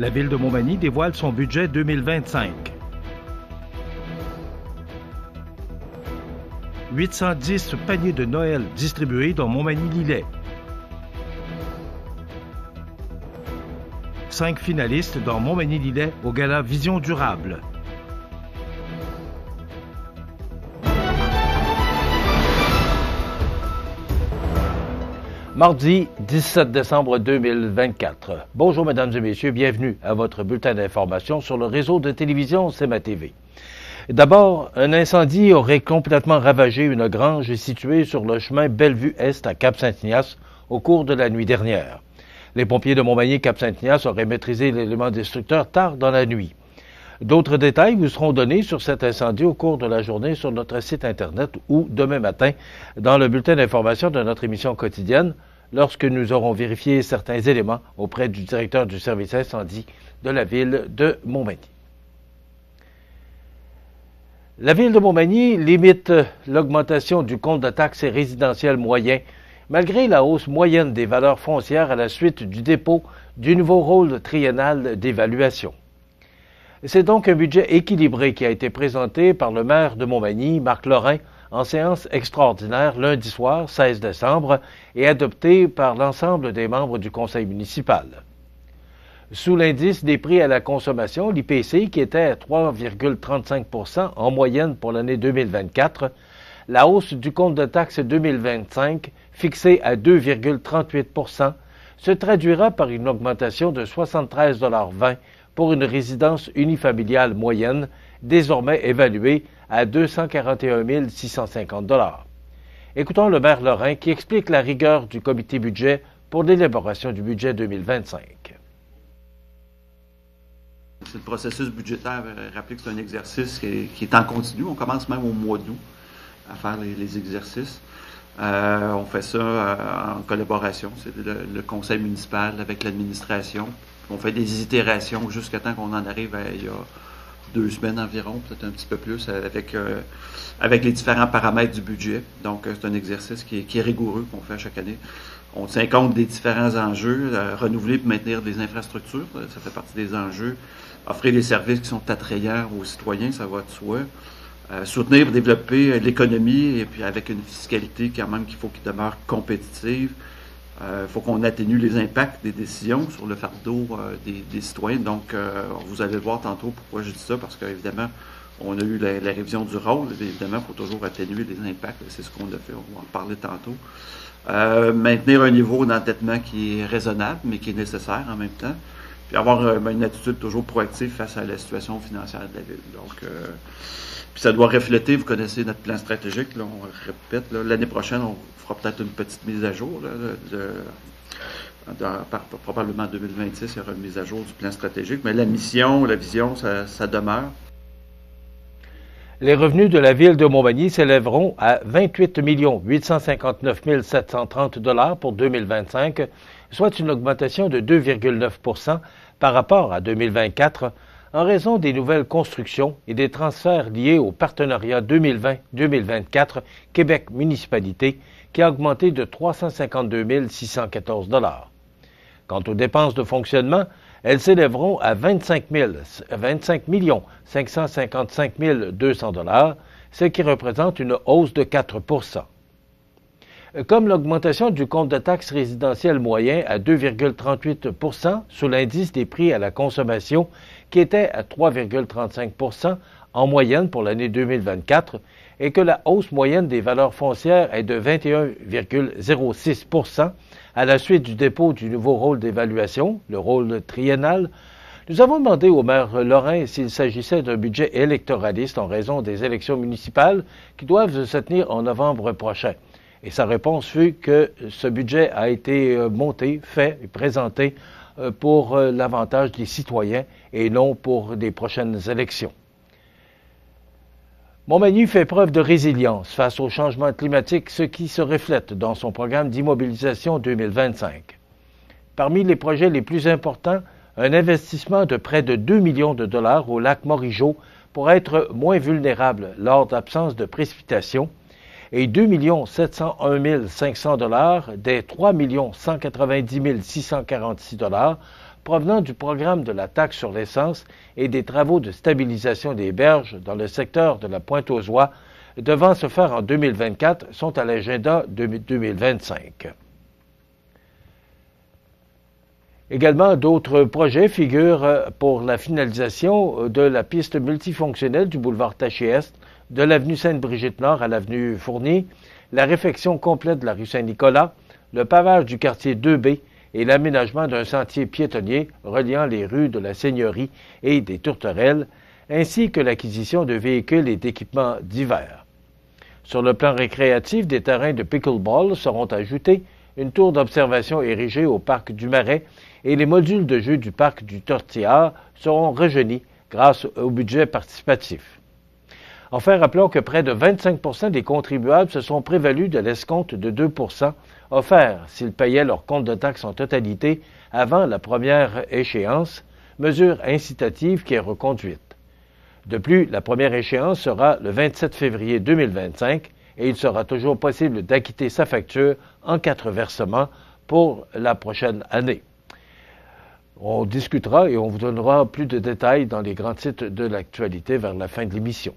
La ville de Montmagny dévoile son budget 2025. 810 paniers de Noël distribués dans Montmagny-Lillet. 5 finalistes dans Montmagny-Lillet au gala Vision durable. Mardi 17 décembre 2024. Bonjour mesdames et messieurs, bienvenue à votre bulletin d'information sur le réseau de télévision CMA-TV. D'abord, un incendie aurait complètement ravagé une grange située sur le chemin Bellevue-Est à Cap-Saint-Ignace au cours de la nuit dernière. Les pompiers de Montmagny-Cap-Saint-Ignace auraient maîtrisé l'élément destructeur tard dans la nuit. D'autres détails vous seront donnés sur cet incendie au cours de la journée sur notre site Internet ou demain matin dans le bulletin d'information de notre émission quotidienne lorsque nous aurons vérifié certains éléments auprès du directeur du service incendie de la ville de Montmagny. La ville de Montmagny limite l'augmentation du compte de taxes résidentielles moyen malgré la hausse moyenne des valeurs foncières à la suite du dépôt du nouveau rôle triennal d'évaluation. C'est donc un budget équilibré qui a été présenté par le maire de Montmagny, Marc Lorrain, en séance extraordinaire lundi soir, 16 décembre, et adopté par l'ensemble des membres du conseil municipal. Sous l'indice des prix à la consommation, l'IPC, qui était à 3,35 % en moyenne pour l'année 2024, la hausse du compte de taxes 2025, fixée à 2,38 %, se traduira par une augmentation de 73,20 $ pour une résidence unifamiliale moyenne, désormais évaluée à 241 650 $. Écoutons le maire Lorrain qui explique la rigueur du comité budget pour l'élaboration du budget 2025. C'est le processus budgétaire. Rappelez que c'est un exercice qui est en continu. On commence même au mois d'août à faire les exercices. On fait ça en collaboration. C'est le conseil municipal avec l'administration. On fait des itérations jusqu'à temps qu'on en arrive à il y a 2 semaines environ, peut-être un petit peu plus, avec les différents paramètres du budget. Donc, c'est un exercice qui est rigoureux qu'on fait chaque année. On tient compte des différents enjeux, renouveler et maintenir des infrastructures, ça fait partie des enjeux. Offrir des services qui sont attrayants aux citoyens, ça va de soi. Soutenir et développer l'économie, et puis avec une fiscalité quand même qu'il faut qu'il demeure compétitive. Il faut qu'on atténue les impacts des décisions sur le fardeau des citoyens. Donc, vous allez le voir tantôt pourquoi je dis ça, parce qu'évidemment, on a eu la révision du rôle. Évidemment, il faut toujours atténuer les impacts. C'est ce qu'on a fait. On va en parler tantôt. Maintenir un niveau d'endettement qui est raisonnable, mais qui est nécessaire en même temps. Puis avoir une attitude toujours proactive face à la situation financière de la ville. Donc, puis ça doit refléter, vous connaissez notre plan stratégique, là, on le répète, l'année prochaine, on fera peut-être une petite mise à jour, probablement en 2026, il y aura une mise à jour du plan stratégique, mais la mission, la vision, ça demeure. Les revenus de la ville de Montmagny s'élèveront à 28 859 730 $ pour 2025, soit une augmentation de 2,9 % par rapport à 2024, en raison des nouvelles constructions et des transferts liés au partenariat 2020-2024 Québec Municipalité, qui a augmenté de 352 614 $. Quant aux dépenses de fonctionnement, elles s'élèveront à 25 555 200 $, ce qui représente une hausse de 4 %. Comme l'augmentation du compte de taxes résidentielles moyen à 2,38 % sous l'indice des prix à la consommation qui était à 3,35 % en moyenne pour l'année 2024 et que la hausse moyenne des valeurs foncières est de 21,06 % à la suite du dépôt du nouveau rôle d'évaluation, le rôle triennal, nous avons demandé au maire Lorrain s'il s'agissait d'un budget électoraliste en raison des élections municipales qui doivent se tenir en novembre prochain. Et sa réponse fut que ce budget a été monté, fait et présenté pour l'avantage des citoyens et non pour des prochaines élections. Montmagny fait preuve de résilience face au changement climatique, ce qui se reflète dans son programme d'immobilisation 2025. Parmi les projets les plus importants, un investissement de près de 2 millions de $ au lac Morigeau pour être moins vulnérable lors d'absence de précipitations et 2 701 500 $ des 3 190 646 $ provenant du programme de la taxe sur l'essence et des travaux de stabilisation des berges dans le secteur de la Pointe-aux-Oies devant se faire en 2024 sont à l'agenda de 2025. Également, d'autres projets figurent pour la finalisation de la piste multifonctionnelle du boulevard Taché-Est, de l'avenue Sainte-Brigitte-Nord à l'avenue Fournier, la réfection complète de la rue Saint-Nicolas, le pavage du quartier 2B et l'aménagement d'un sentier piétonnier reliant les rues de la Seigneurie et des Tourterelles, ainsi que l'acquisition de véhicules et d'équipements divers. Sur le plan récréatif, des terrains de pickleball seront ajoutés, une tour d'observation érigée au parc du Marais et les modules de jeu du parc du Tortillard seront rejeunis grâce au budget participatif. Enfin, rappelons que près de 25 des contribuables se sont prévalus de l'escompte de 2 offert s'ils payaient leur compte de taxes en totalité avant la première échéance, mesure incitative qui est reconduite. De plus, la première échéance sera le 27 février 2025 et il sera toujours possible d'acquitter sa facture en 4 versements pour la prochaine année. On discutera et on vous donnera plus de détails dans les grands titres de l'actualité vers la fin de l'émission.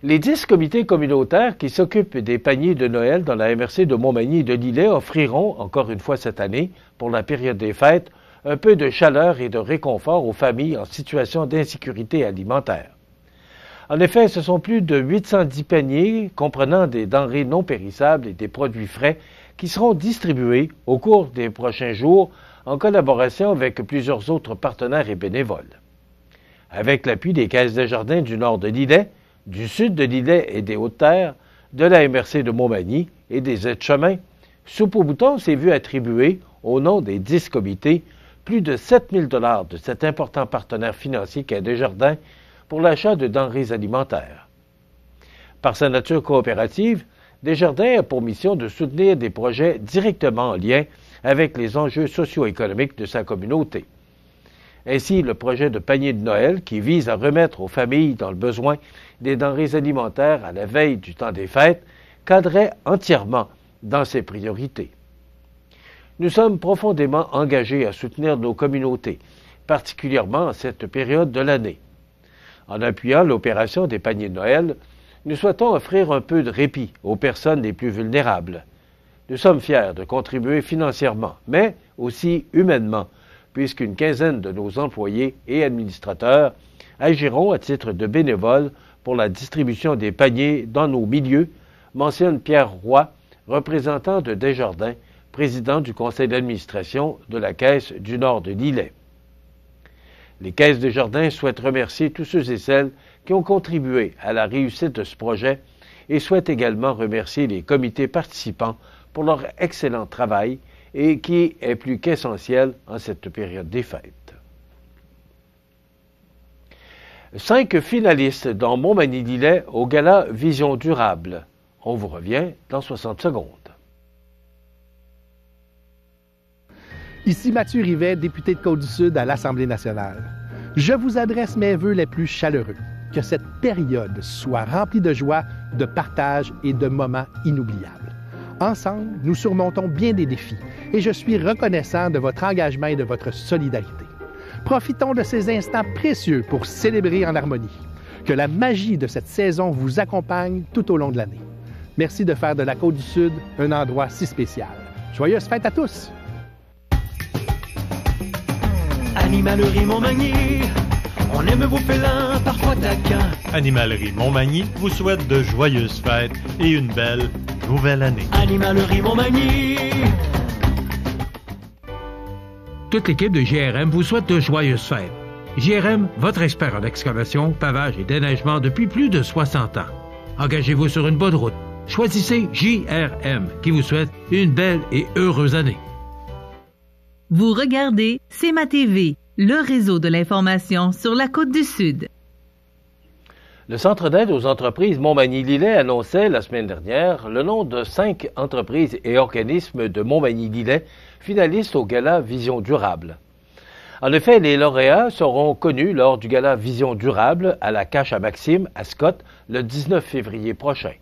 Les 10 comités communautaires qui s'occupent des paniers de Noël dans la MRC de Montmagny et de Lillet offriront, encore une fois cette année, pour la période des fêtes, un peu de chaleur et de réconfort aux familles en situation d'insécurité alimentaire. En effet, ce sont plus de 810 paniers comprenant des denrées non périssables et des produits frais qui seront distribués au cours des prochains jours en collaboration avec plusieurs autres partenaires et bénévoles. Avec l'appui des Caisses Desjardins du nord de Lillet, du sud de Lillet et des Hautes-Terres, de la MRC de Montmagny et des aides-chemins, Soupe au bouton s'est vu attribuer, au nom des 10 comités, plus de 7 000 $ de cet important partenaire financier qu'est Desjardins pour l'achat de denrées alimentaires. Par sa nature coopérative, Desjardins a pour mission de soutenir des projets directement en lien avec les enjeux socio-économiques de sa communauté. Ainsi, le projet de panier de Noël, qui vise à remettre aux familles dans le besoin des denrées alimentaires à la veille du temps des fêtes, cadrait entièrement dans ses priorités. Nous sommes profondément engagés à soutenir nos communautés, particulièrement en cette période de l'année. En appuyant l'opération des paniers de Noël, nous souhaitons offrir un peu de répit aux personnes les plus vulnérables. Nous sommes fiers de contribuer financièrement, mais aussi humainement, puisqu'une quinzaine de nos employés et administrateurs agiront à titre de bénévoles pour la distribution des paniers dans nos milieux, mentionne Pierre Roy, représentant de Desjardins, président du conseil d'administration de la Caisse du Nord de Lillet. Les Caisses Desjardins souhaitent remercier tous ceux et celles qui ont contribué à la réussite de ce projet et souhaitent également remercier les comités participants pour leur excellent travail et qui est plus qu'essentiel en cette période des fêtes. 5 finalistes dans Montmagny-Lillet au gala Vision durable. On vous revient dans 60 secondes. Ici Mathieu Rivet, député de Côte-du-Sud à l'Assemblée nationale. Je vous adresse mes vœux les plus chaleureux. Que cette période soit remplie de joie, de partage et de moments inoubliables. Ensemble, nous surmontons bien des défis et je suis reconnaissant de votre engagement et de votre solidarité. Profitons de ces instants précieux pour célébrer en harmonie. Que la magie de cette saison vous accompagne tout au long de l'année. Merci de faire de la Côte-du-Sud un endroit si spécial. Joyeuses fêtes à tous! Animalerie Montmagny, on aime vos félins, parfois taquins. Animalerie Montmagny vous souhaite de joyeuses fêtes et une belle nouvelle année. Animalerie Montmagny. Toute l'équipe de JRM vous souhaite de joyeuses fêtes. JRM, votre expert en excavation, pavage et déneigement depuis plus de 60 ans. Engagez-vous sur une bonne route. Choisissez JRM qui vous souhaite une belle et heureuse année. Vous regardez CMA TV, le réseau de l'information sur la Côte-du-Sud. Le Centre d'aide aux entreprises Montmagny-Lillet annonçait la semaine dernière le nom de 5 entreprises et organismes de Montmagny-Lillet finalistes au gala Vision durable. En effet, les lauréats seront connus lors du gala Vision durable à la Cache à Maxime, à Scott, le 19 février prochain.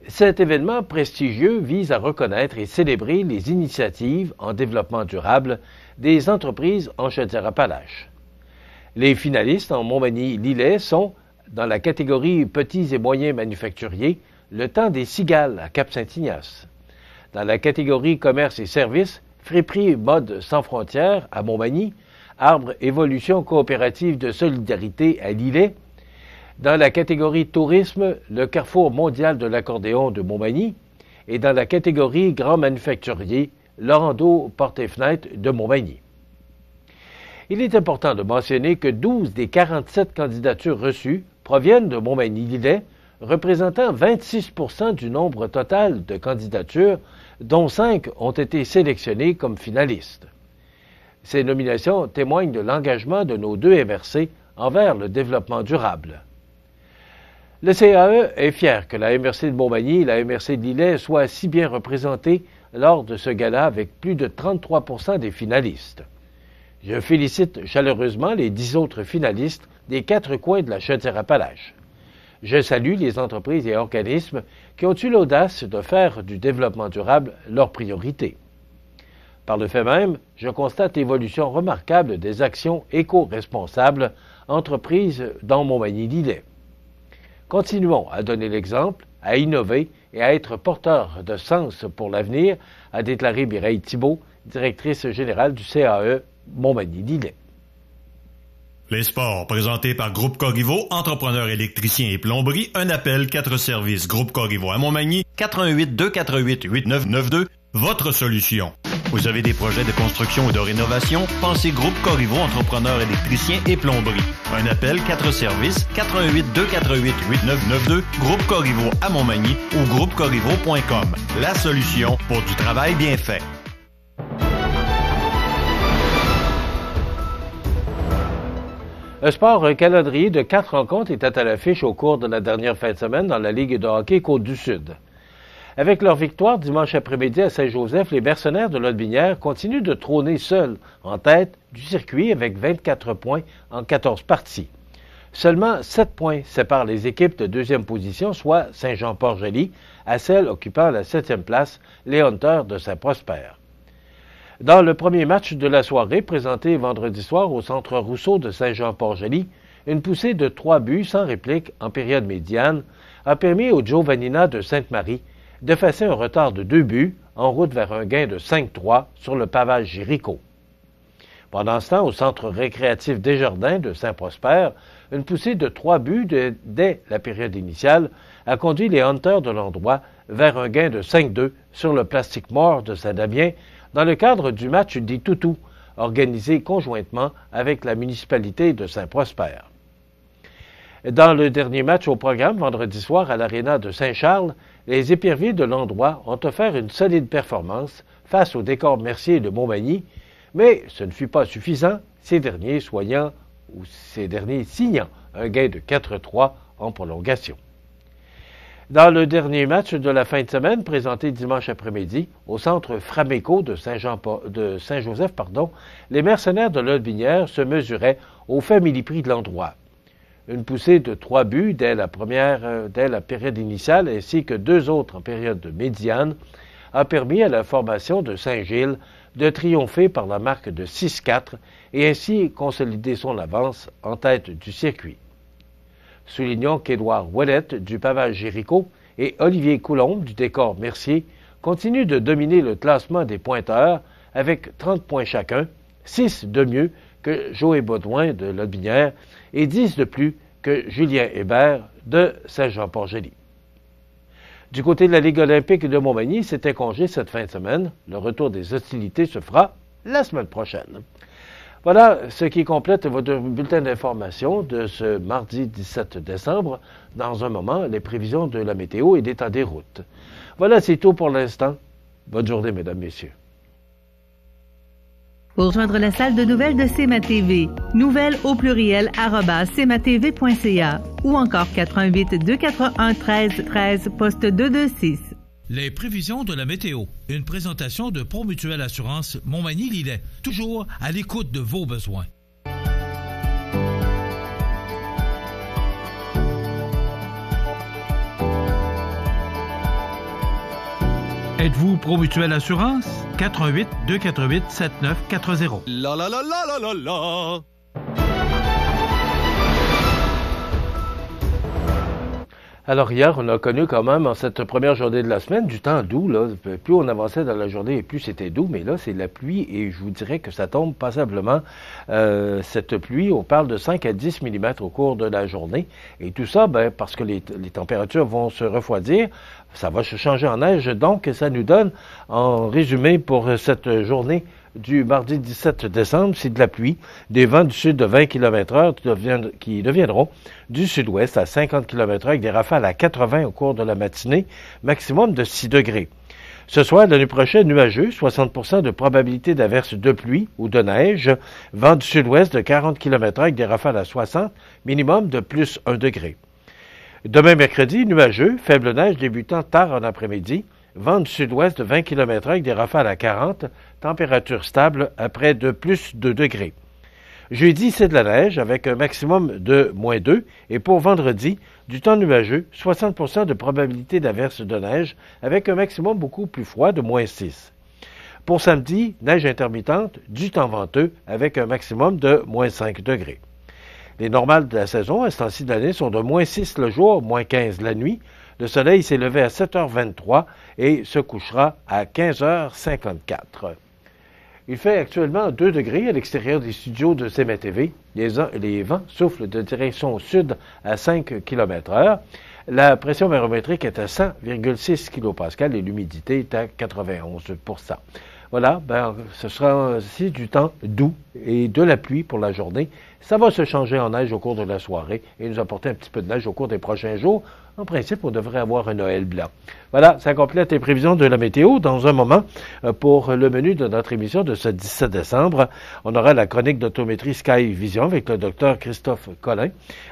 Cet événement prestigieux vise à reconnaître et célébrer les initiatives en développement durable des entreprises en Chaudière-Appalaches. Les finalistes en Montmagny-Lillet sont, dans la catégorie petits et moyens manufacturiers, le Temps des Cigales à Cap-Saint-Ignace. Dans la catégorie commerce et services, Friperie Mode Sans Frontières à Montmagny, Arbre Évolution Coopérative de Solidarité à Lillet. Dans la catégorie tourisme, le Carrefour mondial de l'accordéon de Montmagny. Et dans la catégorie grand manufacturier, Laurando Portes et Fenêtres de Montmagny. Il est important de mentionner que 12 des 47 candidatures reçues proviennent de Montmagny-Lillet, représentant 26 % du nombre total de candidatures, dont 5 ont été sélectionnées comme finalistes. Ces nominations témoignent de l'engagement de nos deux MRC envers le développement durable. Le CAE est fier que la MRC de Montmagny et la MRC de Lillet soient si bien représentées lors de ce gala avec plus de 33 % des finalistes. Je félicite chaleureusement les 10 autres finalistes des 4 coins de la Chaudière-Appalaches. Je salue les entreprises et organismes qui ont eu l'audace de faire du développement durable leur priorité. Par le fait même, je constate l'évolution remarquable des actions éco-responsables entreprises dans Montmagny-Lillet. Continuons à donner l'exemple, à innover et à être porteurs de sens pour l'avenir, a déclaré Mireille Thibault, directrice générale du CAE Montmagny-Lillet. Les sports, présentés par Groupe Corriveau, entrepreneurs électriciens et plomberie, un appel, 4 services. Groupe Corriveau à Montmagny, 418-248-8992, votre solution. Vous avez des projets de construction ou de rénovation? Pensez Groupe Corriveau, entrepreneurs électriciens et plomberie. Un appel, 4 services, 418-248-8992, Groupe Corriveau à Montmagny ou groupecorriveau.com. La solution pour du travail bien fait. Un sport, un calendrier de 4 rencontres était à l'affiche au cours de la dernière fin de semaine dans la Ligue de hockey Côte-du-Sud. Avec leur victoire dimanche après-midi à Saint-Joseph, les Mercenaires de Lotbinière continuent de trôner seuls en tête du circuit avec 24 points en 14 parties. Seulement 7 points séparent les équipes de deuxième position, soit Saint-Jean-Port-Joli, à celle occupant la 7e place, les Hunters de Saint-Prosper. Dans le premier match de la soirée, présenté vendredi soir au Centre Rousseau de Saint-Jean-Port-Joli, une poussée de 3 buts sans réplique en période médiane a permis aux Giovannina de Sainte-Marie d'effacer un retard de 2 buts en route vers un gain de 5-3 sur le pavage Jéricho. Pendant ce temps, au Centre récréatif Desjardins de Saint-Prosper, une poussée de 3 buts dès la période initiale a conduit les Hunters de l'endroit vers un gain de 5-2 sur le Plastic Mort de Saint-Damien dans le cadre du match des Toutous, organisé conjointement avec la municipalité de Saint-Prosper. Dans le dernier match au programme, vendredi soir à l'Aréna de Saint-Charles, les éperviers de l'endroit ont offert une solide performance face au décor Mercier de Montmagny, mais ce ne fut pas suffisant, ces derniers signant un gain de 4-3 en prolongation. Dans le dernier match de la fin de semaine, présenté dimanche après-midi au centre Frameco de Saint-Joseph, les Mercenaires de Lotbinière se mesuraient au Family Prix de l'endroit. Une poussée de 3 buts dès la période initiale ainsi que 2 autres en période médiane a permis à la formation de Saint-Gilles de triompher par la marque de 6-4 et ainsi consolider son avance en tête du circuit. Soulignons qu'Édouard Ouellette du pavage Jéricho et Olivier Coulombe du décor Mercier continuent de dominer le classement des pointeurs avec 30 points chacun, 6 de mieux que Joël Baudouin de Lotbinière et 10 de plus que Julien Hébert de Saint-Jean-Port-Joli. Du côté de la Ligue olympique de Montmagny, c'était congé cette fin de semaine. Le retour des hostilités se fera la semaine prochaine. Voilà ce qui complète votre bulletin d'information de ce mardi 17 décembre. Dans un moment, les prévisions de la météo et l'état des routes. Voilà, c'est tout pour l'instant. Bonne journée, mesdames, messieurs. Pour rejoindre la salle de nouvelles de CMA-TV, nouvelles au pluriel @cmatv.ca ou encore 418-281-1313, poste 226. Les prévisions de la météo. Une présentation de Promutuelle Assurance Montmagny-Lillet. Toujours à l'écoute de vos besoins. Êtes-vous Promutuelle Assurance? 418-248-7940. La la la la la la la. Alors hier, on a connu quand même en cette première journée de la semaine du temps doux. Là. Plus on avançait dans la journée, plus c'était doux. Mais là, c'est la pluie et je vous dirais que ça tombe passablement. Cette pluie, on parle de 5 à 10 mm au cours de la journée. Et tout ça, parce que les températures vont se refroidir, ça va se changer en neige. Donc, ça nous donne, en résumé, pour cette journée du mardi 17 décembre, c'est de la pluie, des vents du sud de 20 km/h qui deviendront du sud-ouest à 50 km/h avec des rafales à 80 au cours de la matinée, maximum de 6 degrés. Ce soir, la nuit prochaine, nuageux, 60% de probabilité d'averse de pluie ou de neige, vent du sud-ouest de 40 km/h avec des rafales à 60, minimum de plus 1 degré. Demain mercredi, nuageux, faible neige débutant tard en après-midi, vent du sud-ouest de 20 km/h avec des rafales à 40, température stable à près de plus 2 degrés. Jeudi, c'est de la neige avec un maximum de moins 2 et pour vendredi, du temps nuageux, 60% de probabilité d'averse de neige avec un maximum beaucoup plus froid de moins 6. Pour samedi, neige intermittente, du temps venteux avec un maximum de moins 5 degrés. Les normales de la saison à ce temps-ci de l'année sont de moins 6 le jour, moins 15 la nuit. Le soleil s'est levé à 7h23 et se couchera à 15h54. Il fait actuellement 2 degrés à l'extérieur des studios de CMA-TV. Les vents soufflent de direction sud à 5 km/h. La pression barométrique est à 100,6 kPa et l'humidité est à 91%. Voilà, ce sera aussi du temps doux et de la pluie pour la journée. Ça va se changer en neige au cours de la soirée et nous apporter un petit peu de neige au cours des prochains jours. En principe, on devrait avoir un Noël blanc. Voilà, ça complète les prévisions de la météo. Dans un moment, pour le menu de notre émission de ce 17 décembre, on aura la chronique d'autométrie Sky Vision avec le docteur Christophe Collin.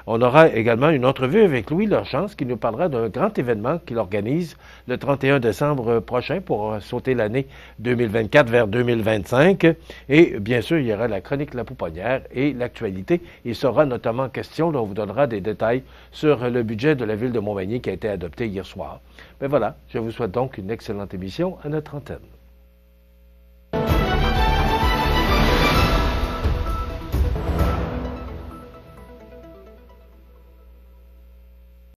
On aura également une entrevue avec Louis Lorchance qui nous parlera d'un grand événement qu'il organise le 31 décembre prochain pour sauter l'année 2024 vers 2025. Et bien sûr, il y aura la chronique La Pouponnière et l'actualité. Il sera notamment question, là, on vous donnera des détails sur le budget de la ville de Montmagny qui a été adopté hier soir. Mais voilà, je vous souhaite donc une excellente émission à notre antenne.